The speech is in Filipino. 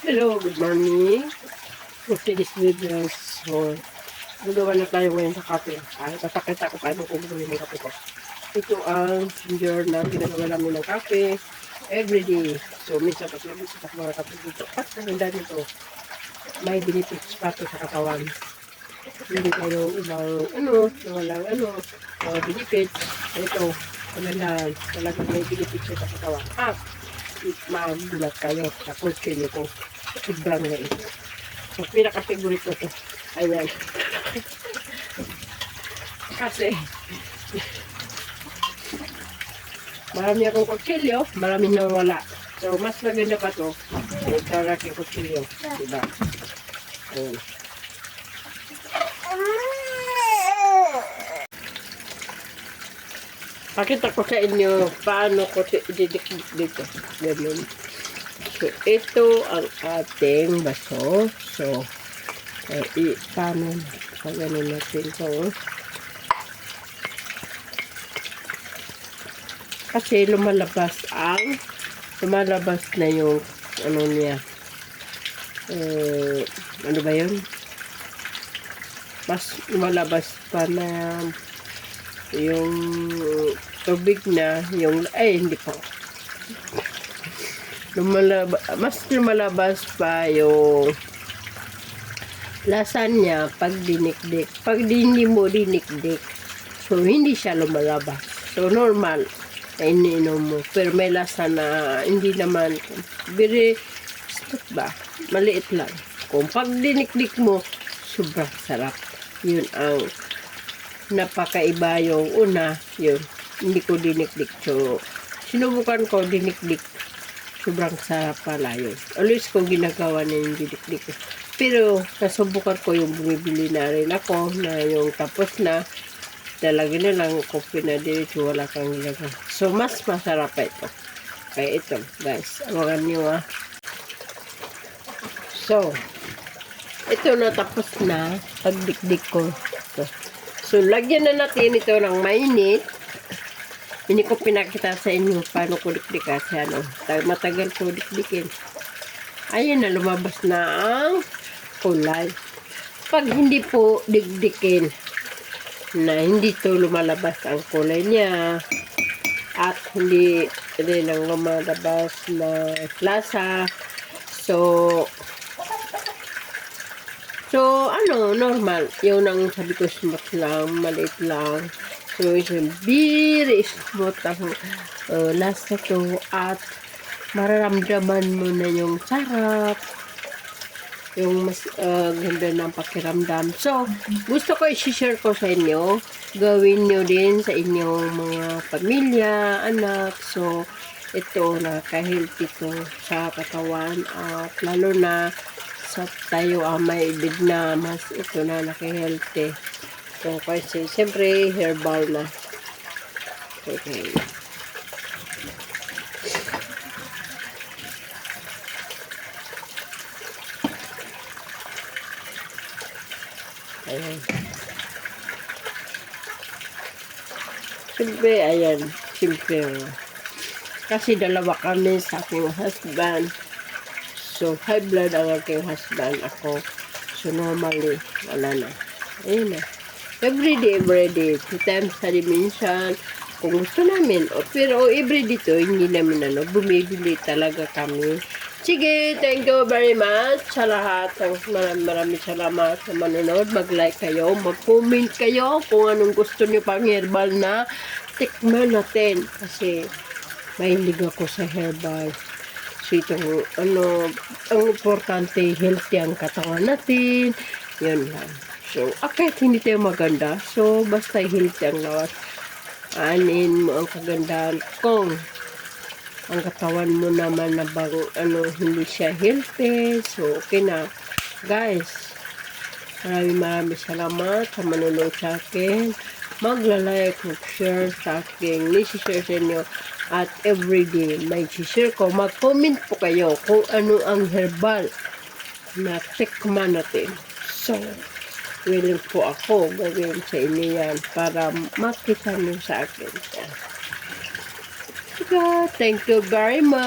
Hello, good morning. For today's video, so, gagawa na tayo ngayon sa kape. Papakita ko paano kung gagawin ng kape ko. Ito ang ginger na ginagawa namin ng kape everyday. So, minsan pa sila sa mga kape dito. At ang ganda nito, may benefits pa ito sa katawan. Hindi tayo ibang, walang mga benefits. Ito, maganda, talagang may benefits sa katawan. Magulat kayo sa kutsilyo ko. Sobrang na ito. So, pinaka-favorite ko ito. Ayan. Kasi, marami akong kutsilyo, marami nang wala. So, mas maganda pa ito. Nagkaraki kutsilyo. Diba? Ayan. Pakita ko sa inyo paano ko didikdik dito. Ganun. So, ito ang ating baso. So, paano ganun natin ito. Kasi lumalabas na yung ano niya. Ano ba yun? Mas lumalabas pa na yung tubig na yung hindi po mas lumalabas pa yung lasa niya pag dinikdik. Pag hindi mo dinikdik, so hindi siya lumalabas. So normal na iniinom mo, pero may lasa na hindi naman very ba, maliit lang. Kung pag dinikdik mo, sobrang sarap. Yun ang napakaiba. Yung una, yun, hindi ko dinikdik. So, sinubukan ko dinikdik. Sobrang sarap pala yun. Always ko ginagawa na yung dinikdik. Pero, nasubukan ko yung bumibili na rin ako na yung tapos na talagyan na lang coffee na dito, wala kang ginagawa. So, mas masarap pa ito. Kaya ito, guys. Awagan nyo So, ito na tapos na pagdikdik ko. Ito. So, lagyan na natin ito ng mainit. Hindi ko pinakita sa inyo paano ko dikdik kasi matagal ko dikdikin. Ayan na, lumabas na ang kulay. Pag hindi po dikdikin na hindi to lumalabas ang kulay niya at hindi nang lumalabas na lasa. So, normal. Yung ang sabi ko, smooth lang, maliit lang. So, it's very smooth ang lasa to at mararamdaman mo na yung sarap. Yung mas ganda ng pakiramdam. So, gusto ko i-share ko sa inyo. Gawin nyo din sa inyong mga pamilya, anak. So, ito nakaka-healthy to sa katawan at lalo na sa tayo may edad na mas ito na naka-healthy. So, kasi siyempre herbal na. Okay. Ayan. Siyempre, ayan. Siyempre. Kasi dalawa kami sa aking husband. So, high blood ang aking husband. Ako, so normally, wala na. Ayun na. Everyday. 2 times sa minsan, kung gusto namin. Pero everyday to, hindi namin bumibili talaga kami. Sige, thank you very much sa lahat. Maraming salamat sa manonood. Mag-like kayo, mag-comment kayo kung anong gusto niyo pang herbal na tikman natin. Kasi, mahilig ako sa herbal. So, itong, ang importante, healthy ang katawan natin. Yun lang. So, kahit hindi tayo maganda, so, basta healthy ang lawas. Anin mo ang kagandahan kung ang katawan mo naman na bang, hindi siya healthy. So, okay na. Guys, maraming salamat sa manonood sa akin. Magla-like, mag-share sa aking nisi-share sa inyo. At everyday may share ko. Mag-comment po kayo kung ano ang herbal na tikman natin. So, willing po ako gawin sa inyo yan para makita nyo sa akin. Thank you very much.